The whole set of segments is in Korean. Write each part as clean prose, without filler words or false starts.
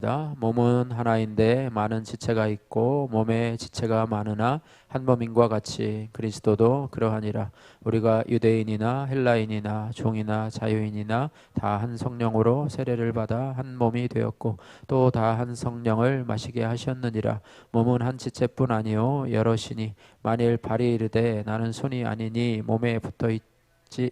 몸은 하나인데 많은 지체가 있고 몸에 지체가 많으나 한 몸인과 같이 그리스도도 그러하니라. 우리가 유대인이나 헬라인이나 종이나 자유인이나 다 한 성령으로 세례를 받아 한 몸이 되었고 또 다 한 성령을 마시게 하셨느니라. 몸은 한 지체뿐 아니요 여럿이니 만일 발이 이르되 나는 손이 아니니 몸에 붙어 있지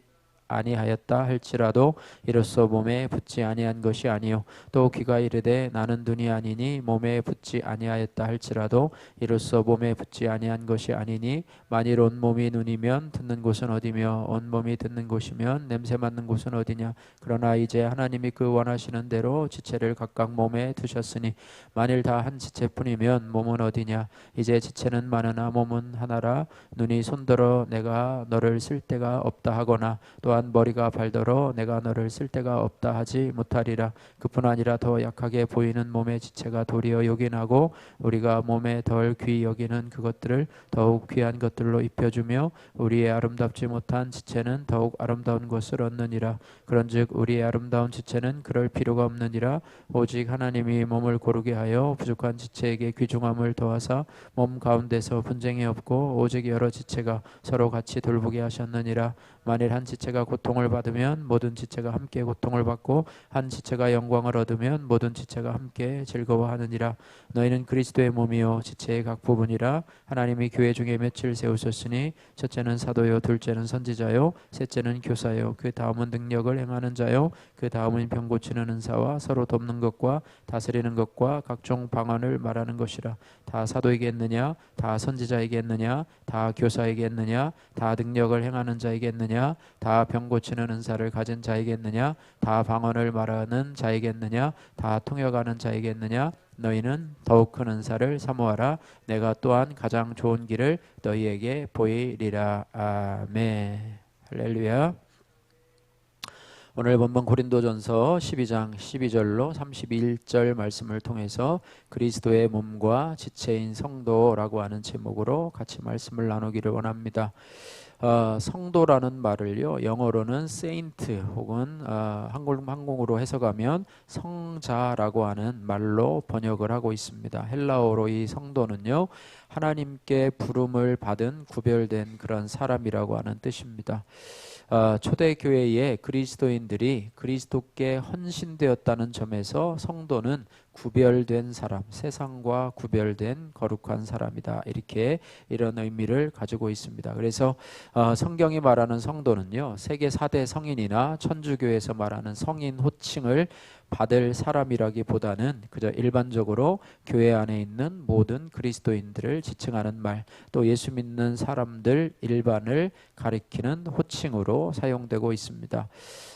아니하였다 할지라도 이로써 몸에 붙지 아니한 것이 아니요 또 귀가 이르되 나는 눈이 아니니 몸에 붙지 아니하였다 할지라도 이로써 몸에 붙지 아니한 것이 아니니 만일 온 몸이 눈이면 듣는 곳은 어디며 온 몸이 듣는 곳이면 냄새 맡는 곳은 어디냐. 그러나 이제 하나님이 그 원하시는 대로 지체를 각각 몸에 두셨으니 만일 다 한 지체뿐이면 몸은 어디냐. 이제 지체는 많으나 몸은 하나라. 눈이 손들어 내가 너를 쓸 데가 없다 하거나 또한 머리가 발더러 내가 너를 쓸 데가 없다 하지 못하리라. 그뿐 아니라 더 약하게 보이는 몸의 지체가 도리어 요긴하고 우리가 몸에 덜 귀히 여기는 그것들을 더욱 귀한 것들로 입혀주며 우리의 아름답지 못한 지체는 더욱 아름다운 것을 얻느니라. 그런즉 우리의 아름다운 지체는 그럴 필요가 없느니라. 오직 하나님이 몸을 고르게 하여 부족한 지체에게 귀중함을 더하사 몸 가운데서 분쟁이 없고 오직 여러 지체가 서로 같이 돌보게 하셨느니라. 만일 한 지체가 고통을 받으면 모든 지체가 함께 고통을 받고 한 지체가 영광을 얻으면 모든 지체가 함께 즐거워하느니라. 너희는 그리스도의 몸이요 지체의 각 부분이라. 하나님이 교회 중에 맺을 세우셨으니 첫째는 사도요 둘째는 선지자요 셋째는 교사요 그 다음은 능력을 행하는 자요 그 다음은 병 고치는 은사와 서로 돕는 것과 다스리는 것과 각종 방언을 말하는 것이라. 다 사도에게 있느냐 다 선지자에게 있느냐 다 교사에게 있느냐 다 능력을 행하는 자에게 있느냐 다 병 고치는 은사를 가진 자이겠느냐 다 방언을 말하는 자이겠느냐 다 통역하는 자이겠느냐. 너희는 더욱 큰 은사를 사모하라. 내가 또한 가장 좋은 길을 너희에게 보이리라. 아멘. 할렐루야. 오늘 본문 고린도전서 12장 12절로 31절 말씀을 통해서 그리스도의 몸과 지체인 성도라고 하는 제목으로 같이 말씀을 나누기를 원합니다. 성도라는 말을요 영어로는 saint 혹은 한국어로 해석하면 성자라고 하는 말로 번역을 하고 있습니다. 헬라어로 이 성도는요 하나님께 부름을 받은 구별된 그런 사람이라고 하는 뜻입니다. 초대교회의 그리스도인들이 그리스도께 헌신되었다는 점에서 성도는 구별된 사람, 세상과 구별된 거룩한 사람이다. 이렇게 이런 의미를 가지고 있습니다. 그래서 성경이 말하는 성도는요 세계 4대 성인이나 천주교에서 말하는 성인 호칭을 받을 사람이라기보다는 그저 일반적으로 교회 안에 있는 모든 그리스도인들을 지칭하는 말, 또 예수 믿는 사람들 일반을 가리키는 호칭으로 사용되고 있습니다.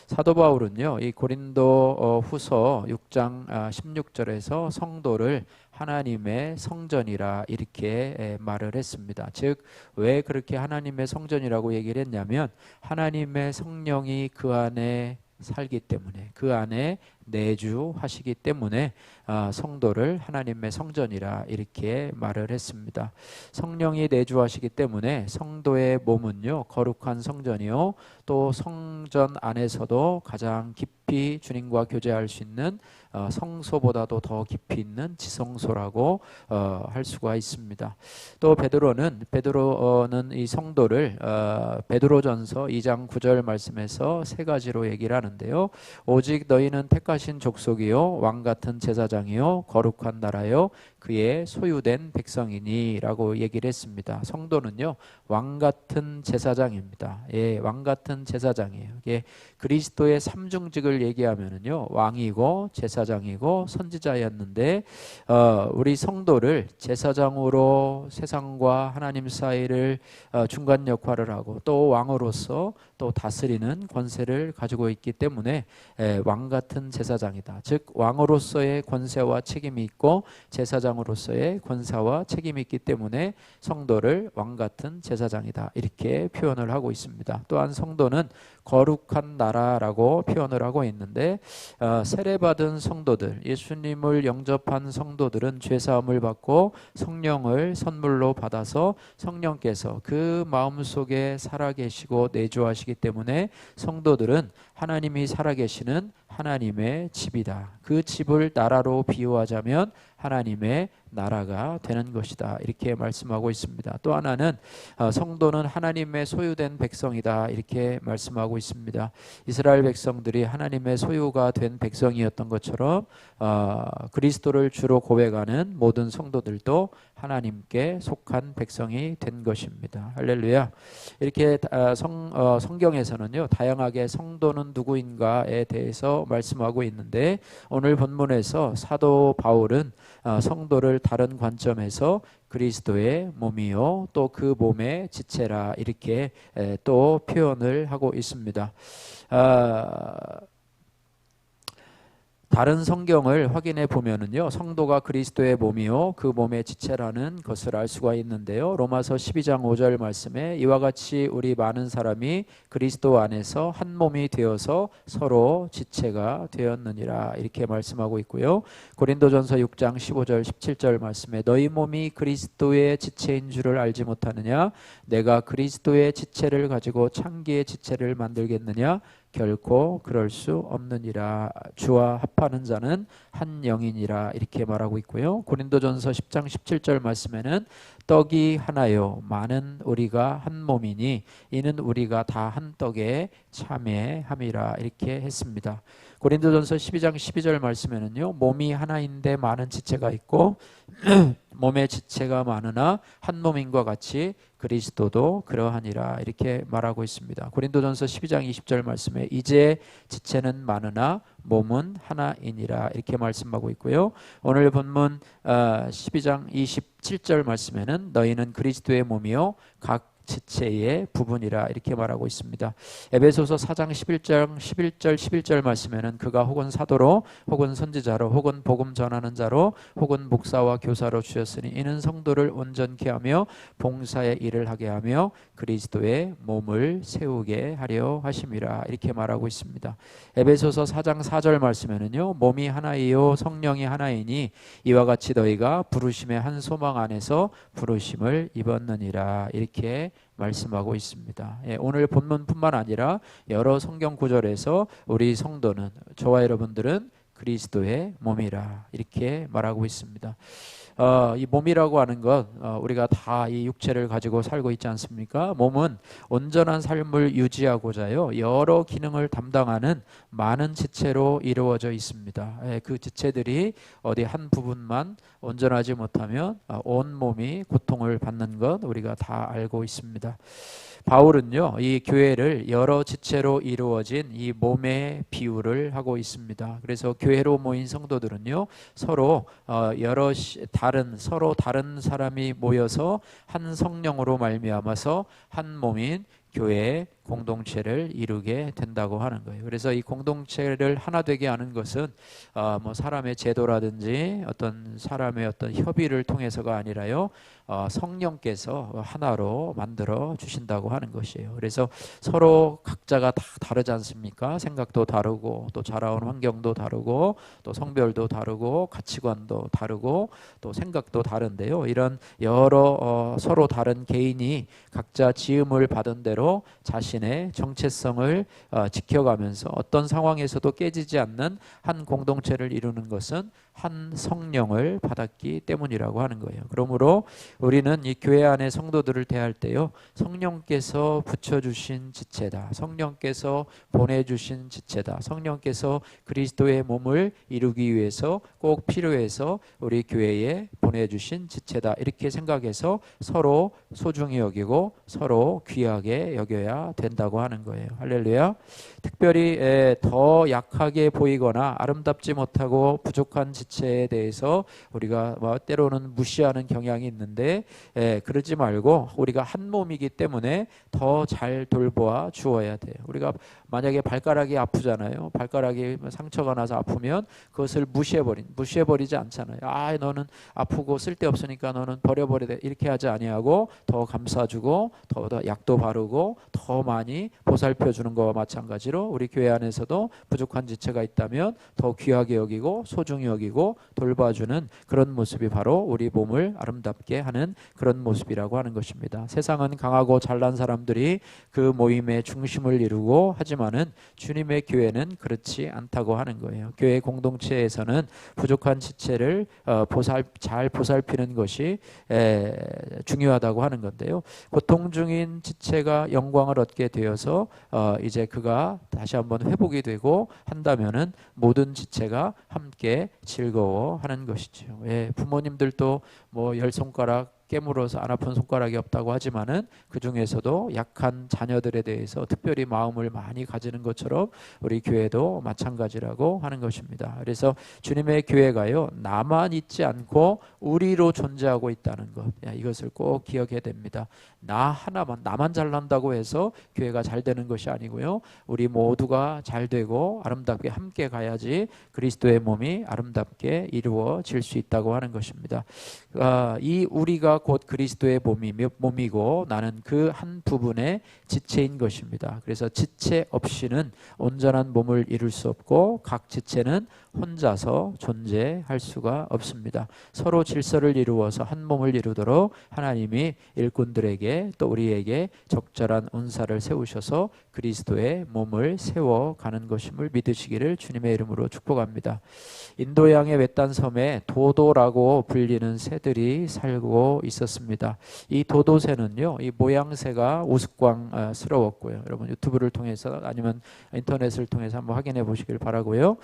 사도 바울은요 이 고린도 후서 6장 16절에서 성도를 하나님의 성전이라 이렇게 말을 했습니다. 즉 왜 그렇게 하나님의 성전이라고 얘기를 했냐면 하나님의 성령이 그 안에 살기 때문에 그 안에 내주하시기 때문에 성도를 하나님의 성전이라 이렇게 말을 했습니다. 성령이 내주하시기 때문에 성도의 몸은요 거룩한 성전이요 또 성전 안에서도 가장 깊이 주님과 교제할 수 있는 성소보다도 더 깊이 있는 지성소라고 할 수가 있습니다. 또 베드로는 이 성도를 베드로전서 2장 9절 말씀에서 세 가지로 얘기를 하는데요. 오직 너희는 택하신 족속이요 왕같은 제사장이요 거룩한 나라요 그의 소유된 백성이니 라고 얘기를 했습니다. 성도는요 왕같은 제사장입니다. 예, 왕같은 제사장이에요. 이게 그리스도의 삼중직을 얘기하면은요 왕이고 제사장이고 선지자였는데 우리 성도를 제사장으로 세상과 하나님 사이를 중간 역할을 하고 또 왕으로서 또 다스리는 권세를 가지고 있기 때문에 왕같은 제사장이다. 즉 왕으로서의 권세와 책임이 있고 제사장으로서의 권세와 책임이 있기 때문에 성도를 왕같은 제사장이다 이렇게 표현을 하고 있습니다. 또한 성도는 거룩한 나라라고 표현을 하고 있는데 세례받은 성도들, 예수님을 영접한 성도들은 죄사함을 받고 성령을 선물로 받아서 성령께서 그 마음속에 살아계시고 내주하시기 때문에 성도들은 하나님이 살아계시는 하나님의 집이다. 그 집을 나라로 비유하자면 하나님의 나라가 되는 것이다. 이렇게 말씀하고 있습니다. 또 하나는 성도는 하나님의 소유된 백성이다. 이렇게 말씀하고 있습니다. 이스라엘 백성들이 하나님의 소유가 된 백성이었던 것처럼 그리스도를 주로 고백하는 모든 성도들도 하나님께 속한 백성이 된 것입니다. 할렐루야. 이렇게 성경에서는요, 다양하게 성도는 누구인가에 대해서 말씀하고 있는데 오늘 본문에서 사도 바울은 성도를 다른 관점에서 그리스도의 몸이요 또 그 몸의 지체라 이렇게 또 표현을 하고 있습니다. 다른 성경을 확인해 보면은요, 성도가 그리스도의 몸이요 그 몸의 지체라는 것을 알 수가 있는데요. 로마서 12장 5절 말씀에 이와 같이 우리 많은 사람이 그리스도 안에서 한 몸이 되어서 서로 지체가 되었느니라 이렇게 말씀하고 있고요. 고린도전서 6장 15절 17절 말씀에 너희 몸이 그리스도의 지체인 줄을 알지 못하느냐? 내가 그리스도의 지체를 가지고 창기의 지체를 만들겠느냐? 결코 그럴 수 없느니라. 주와 합하는 자는 한 영이니라 이렇게 말하고 있고요. 고린도전서 10장 17절 말씀에는 떡이 하나요 많은 우리가 한 몸이니 이는 우리가 다 한 떡에 참여함이라 이렇게 했습니다. 고린도전서 12장 12절 말씀에는요, 몸이 하나인데 많은 지체가 있고 몸의 지체가 많으나 한 몸인과 같이 그리스도도 그러하니라 이렇게 말하고 있습니다. 고린도전서 12장 20절 말씀에 이제 지체는 많으나 몸은 하나이니라 이렇게 말씀하고 있고요. 오늘 본문 12장 27절 말씀에는 너희는 그리스도의 몸이요 각 지체의 부분이라 이렇게 말하고 있습니다. 에베소서 4장 11절 11절 말씀에는 그가 혹은 사도로 혹은 선지자로 혹은 복음 전하는 자로 혹은 목사와 교사로 주셨으니 이는 성도를 온전케 하며 봉사의 일을 하게 하며 그리스도의 몸을 세우게 하려 하심이라 이렇게 말하고 있습니다. 에베소서 4장 4절 말씀에는요, 몸이 하나이요 성령이 하나이니 이와 같이 너희가 부르심의 한 소망 안에서 부르심을 입었느니라 이렇게 말씀하고 있습니다. 오늘 본문뿐만 아니라 여러 성경 구절에서 우리 성도는, 저와 여러분들은 그리스도의 몸이라 이렇게 말하고 있습니다. 이 몸이라고 하는 것, 우리가 다 이 육체를 가지고 살고 있지 않습니까? 몸은 온전한 삶을 유지하고자요 여러 기능을 담당하는 많은 지체로 이루어져 있습니다. 그 지체들이 어디 한 부분만 온전하지 못하면 온 몸이 고통을 받는 것 우리가 다 알고 있습니다. 바울은요, 이 교회를 여러 지체로 이루어진 이 몸의 비유를 하고 있습니다. 그래서 교회로 모인 성도들은요, 서로 서로 다른 사람이 모여서 한 성령으로 말미암아서 한 몸인 교회의 공동체를 이루게 된다고 하는 거예요. 그래서 이 공동체를 하나 되게 하는 것은 뭐 사람의 제도라든지 어떤 사람의 어떤 협의를 통해서가 아니라요, 성령께서 하나로 만들어 주신다고 하는 것이에요. 그래서 서로 각자가 다 다르지 않습니까? 생각도 다르고 또 자라온 환경도 다르고 또 성별도 다르고 가치관도 다르고 또 생각도 다른데요. 이런 여러 서로 다른 개인이 각자 지음을 받은 대로 자신의 정체성을 지켜가면서 어떤 상황에서도 깨지지 않는 한 공동체를 이루는 것은 한 성령을 받았기 때문이라고 하는 거예요. 그러므로 우리는 이 교회 안의 성도들을 대할 때요, 성령께서 붙여주신 지체다, 성령께서 보내주신 지체다, 성령께서 그리스도의 몸을 이루기 위해서 꼭 필요해서 우리 교회에 보내주신 지체다 이렇게 생각해서 서로 소중히 여기고 서로 귀하게 여겨야 된다고 하는 거예요. 할렐루야. 특별히 더 약하게 보이거나 아름답지 못하고 부족한 지체에 대해서 우리가 때로는 무시하는 경향이 있는데 그러지 말고 우리가 한 몸이기 때문에 더 잘 돌보아 주어야 돼요. 우리가 만약에 발가락이 아프잖아요. 발가락이 상처가 나서 아프면 그것을 무시해버리지 않잖아요. 너는 아프고 아프고 쓸데없으니까 너는 버려버리되 이렇게 하지 아니하고 더 감싸주고 더 약도 바르고 더 많이 보살펴주는 것과 마찬가지로 우리 교회 안에서도 부족한 지체가 있다면 더 귀하게 여기고 소중히 여기고 돌봐주는 그런 모습이 바로 우리 몸을 아름답게 하는 그런 모습이라고 하는 것입니다. 세상은 강하고 잘난 사람들이 그 모임의 중심을 이루고 하지만은 주님의 교회는 그렇지 않다고 하는 거예요. 교회 공동체에서는 부족한 지체를 잘 보살피는 것이 중요하다고 하는 건데요. 고통 중인 지체가 영광을 얻게 되어서 이제 그가 다시 한번 회복이 되고 한다면은 모든 지체가 함께 즐거워하는 것이죠. 부모님들도 뭐 10손가락 깨물어서 안 아픈 손가락이 없다고 하지만은 그 중에서도 약한 자녀들에 대해서 특별히 마음을 많이 가지는 것처럼 우리 교회도 마찬가지라고 하는 것입니다. 그래서 주님의 교회가요, 나만 있지 않고 우리로 존재하고 있다는 것, 이것을 꼭 기억해야 됩니다. 나 하나만, 나만 잘난다고 해서 교회가 잘 되는 것이 아니고요, 우리 모두가 잘 되고 아름답게 함께 가야지 그리스도의 몸이 아름답게 이루어질 수 있다고 하는 것입니다. 이 우리가 곧 그리스도의 몸이고 나는 그 한 부분의 지체인 것입니다. 그래서 지체 없이는 온전한 몸을 이룰 수 없고 각 지체는 혼자서 존재할 수가 없습니다. 서로 질서를 이루어서 한 몸을 이루도록 하나님이 일꾼들에게 또 우리에게 적절한 은사를 세우셔서 그리스도의 몸을 세워가는 것임을 믿으시기를 주님의 이름으로 축복합니다. 인도양의 외딴 섬에 도도라고 불리는 새들이 살고 있었습니다. 이 도도새는요, 이 모양새가 우스꽝스러웠고요. 여러분 유튜브를 통해서 아니면 인터넷을 통해서 한번 확인해 보시길 바라고요.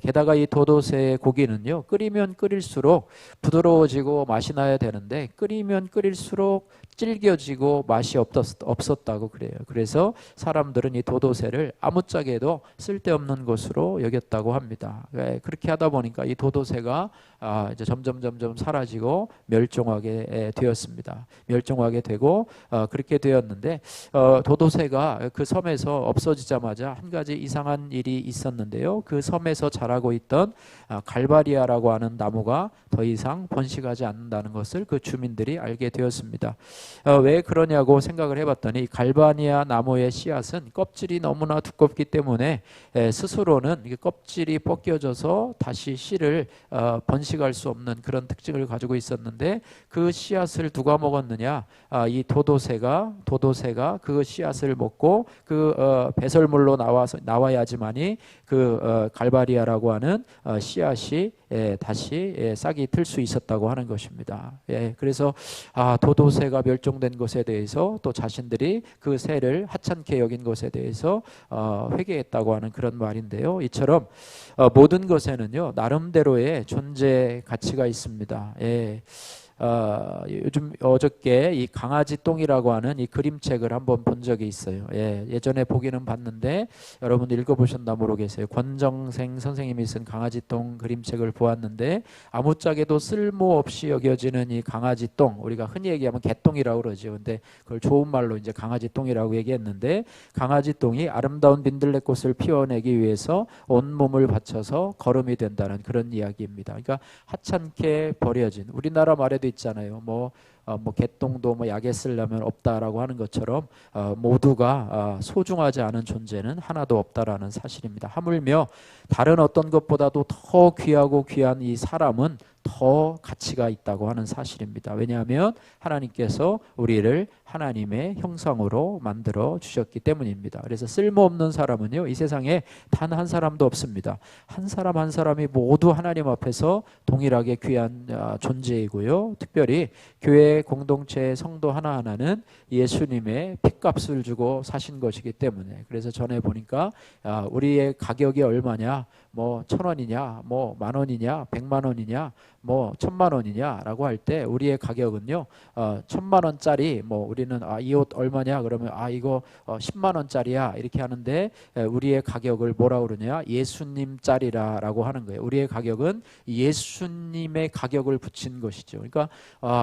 게다가 이 도도새의 고기는요, 끓이면 끓일수록 부드러워지고 맛이 나야 되는데 끓이면 끓일수록 질겨지고 맛이 없었다고 그래요. 그래서 사람들은 이 도도새를 아무짝에도 쓸데없는 것으로 여겼다고 합니다. 그렇게 하다 보니까 이 도도새가 이제 점점 사라지고 멸종하게 되었습니다. 멸종하게 되고 그렇게 되었는데 도도새가 그 섬에서 없어지자마자 한 가지 이상한 일이 있었는데요. 그 섬에서 자라고 있던 갈바리아라고 하는 나무가 더 이상 번식하지 않는다는 것을 그 주민들이 알게 되었습니다. 왜 그러냐고 생각을 해봤더니 갈바니아 나무의 씨앗은 껍질이 너무나 두껍기 때문에 스스로는 껍질이 벗겨져서 다시 씨를 번식할 수 없는 그런 특징을 가지고 있었는데 그 씨앗을 누가 먹었느냐? 이 도도새가 그 씨앗을 먹고 그 배설물로 나와야지만이 그 갈바리아라고 하는 씨앗이 다시 싹이 틀 수 있었다고 하는 것입니다. 그래서 도도새가 멸종된 것에 대해서 또 자신들이 그 새를 하찮게 여긴 것에 대해서 회개했다고 하는 그런 말인데요. 이처럼 모든 것에는요, 나름대로의 존재 가치가 있습니다. 요즘 어저께 이 강아지 똥이라고 하는 이 그림책을 한번 본 적이 있어요. 예전에 보기는 봤는데 여러분 읽어보셨나 모르겠어요. 권정생 선생님이 쓴 강아지 똥 그림책을 보았는데 아무짝에도 쓸모없이 여겨지는 이 강아지 똥, 우리가 흔히 얘기하면 개똥이라고 그러죠. 근데 그걸 좋은 말로 이제 강아지 똥이라고 얘기했는데, 강아지 똥이 아름다운 민들레꽃을 피워내기 위해서 온 몸을 바쳐서 거름이 된다는 그런 이야기입니다. 그러니까 하찮게 버려진, 우리나라 말에도 있잖아요. 뭐 개똥도 뭐 약에 쓰려면 없다라고 하는 것처럼 모두가 소중하지 않은 존재는 하나도 없다라는 사실입니다. 하물며 다른 어떤 것보다도 더 귀하고 귀한 이 사람은 더 가치가 있다고 하는 사실입니다. 왜냐하면 하나님께서 우리를 하나님의 형상으로 만들어 주셨기 때문입니다. 그래서 쓸모없는 사람은요, 이 세상에 단 한 사람도 없습니다. 한 사람 한 사람이 모두 하나님 앞에서 동일하게 귀한 존재이고요. 특별히 교회 공동체의 성도 하나하나는 예수님의 핏값을 주고 사신 것이기 때문에, 그래서 전에 보니까 우리의 가격이 얼마냐, 뭐 1,000원이냐, 뭐 10,000원이냐, 1,000,000원이냐, 뭐 1,000,000원이냐 라고 할 때 우리의 가격은요, 1,000,000원짜리, 뭐 우리는 이 옷 얼마냐 그러면 이거 10만원짜리야 이렇게 하는데, 우리의 가격을 뭐라 그러냐, 예수님짜리라고 하는 거예요. 우리의 가격은 예수님의 가격을 붙인 것이죠. 그러니까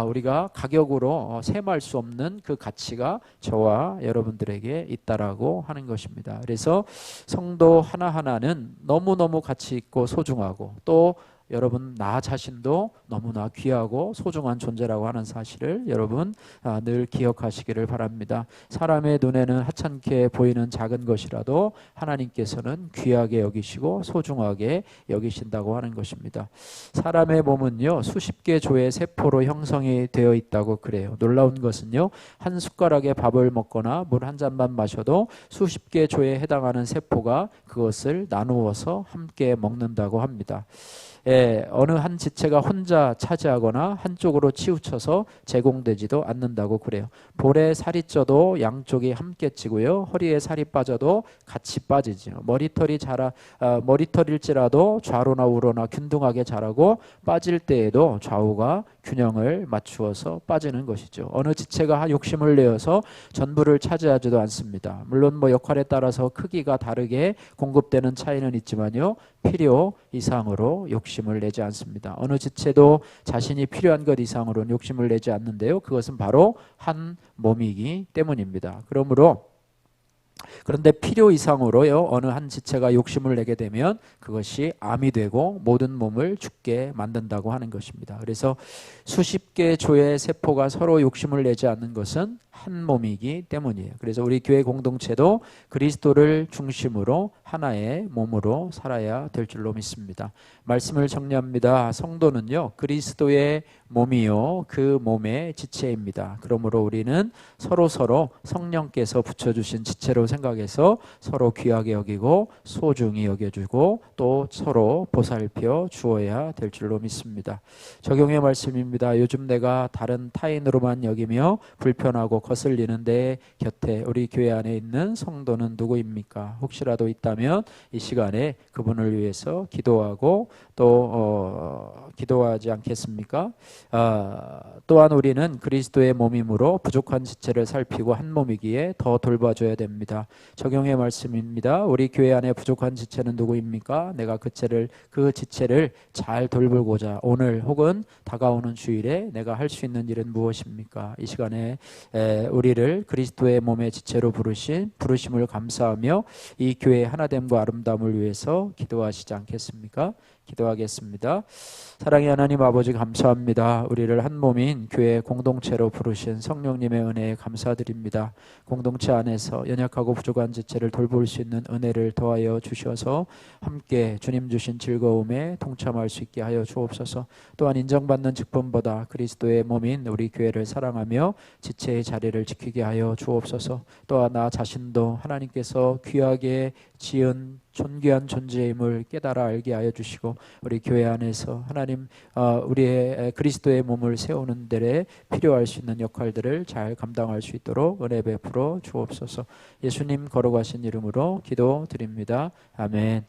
우리가 가격으로 셈할 수 없는 그 가치가 저와 여러분들에게 있다라고 하는 것입니다. 그래서 성도 하나하나는 너무너무 가치 있고 소중하고 또 여러분 나 자신도 너무나 귀하고 소중한 존재라고 하는 사실을 여러분 늘 기억하시기를 바랍니다. 사람의 눈에는 하찮게 보이는 작은 것이라도 하나님께서는 귀하게 여기시고 소중하게 여기신다고 하는 것입니다. 사람의 몸은요 수십 개 조의 세포로 형성이 되어 있다고 그래요. 놀라운 것은요 한 숟가락의 밥을 먹거나 물 한 잔만 마셔도 수십 개 조에 해당하는 세포가 그것을 나누어서 함께 먹는다고 합니다. 어느 한 지체가 혼자 차지하거나 한쪽으로 치우쳐서 제공되지도 않는다고 그래요. 볼에 살이 쪄도 양쪽이 함께 찌고요. 허리에 살이 빠져도 같이 빠지죠. 머리털일지라도 좌로나 우로나 균등하게 자라고 빠질 때에도 좌우가 균형을 맞추어서 빠지는 것이죠. 어느 지체가 욕심을 내어서 전부를 차지하지도 않습니다. 물론 역할에 따라서 크기가 다르게 공급되는 차이는 있지만요. 필요 이상으로 욕심을 내지 않습니다. 어느 지체도 자신이 필요한 것 이상으로는 욕심을 내지 않는데요. 그것은 바로 한 몸이기 때문입니다. 그런데 필요 이상으로요 어느 한 지체가 욕심을 내게 되면 그것이 암이 되고 모든 몸을 죽게 만든다고 하는 것입니다. 그래서 수십 개 조의 세포가 서로 욕심을 내지 않는 것은 한 몸이기 때문이에요. 그래서 우리 교회 공동체도 그리스도를 중심으로 하나의 몸으로 살아야 될 줄로 믿습니다. 말씀을 정리합니다. 성도는요 그리스도의 몸이요 그 몸의 지체입니다. 그러므로 우리는 서로 성령께서 붙여주신 지체로 생각해서 서로 귀하게 여기고 소중히 여겨주고 또 서로 보살펴 주어야 될 줄로 믿습니다. 적용의 말씀입니다. 요즘 내가 다른 타인으로만 여기며 불편하고 거슬리는 내 곁에 우리 교회 안에 있는 성도는 누구입니까? 혹시라도 있다면 이 시간에 그분을 위해서 기도하고 또 기도하지 않겠습니까? 또한 우리는 그리스도의 몸이므로 부족한 지체를 살피고 한 몸이기에 더 돌봐줘야 됩니다. 적용의 말씀입니다. 우리 교회 안에 부족한 지체는 누구입니까? 내가 그 지체를 잘 돌보고자 오늘 혹은 다가오는 주일에 내가 할 수 있는 일은 무엇입니까? 이 시간에 우리를 그리스도의 몸의 지체로 부르심을 감사하며 이 교회의 하나됨과 아름다움을 위해서 기도하시지 않겠습니까? 기도하겠습니다. 사랑의 하나님 아버지 감사합니다. 우리를 한 몸인 교회 공동체로 부르신 성령님의 은혜에 감사드립니다. 공동체 안에서 연약하고 부족한 지체를 돌볼 수 있는 은혜를 더하여 주셔서 함께 주님 주신 즐거움에 동참할 수 있게 하여 주옵소서. 또한 인정받는 직분보다 그리스도의 몸인 우리 교회를 사랑하며 지체의 자리를 지키게 하여 주옵소서. 또한 나 자신도 하나님께서 귀하게 지은 존귀한 존재임을 깨달아 알게 하여 주시고 우리 교회 안에서 하나님 우리의 그리스도의 몸을 세우는 데에 필요할 수 있는 역할들을 잘 감당할 수 있도록 은혜 베풀어 주옵소서. 예수님 걸어가신 이름으로 기도드립니다. 아멘.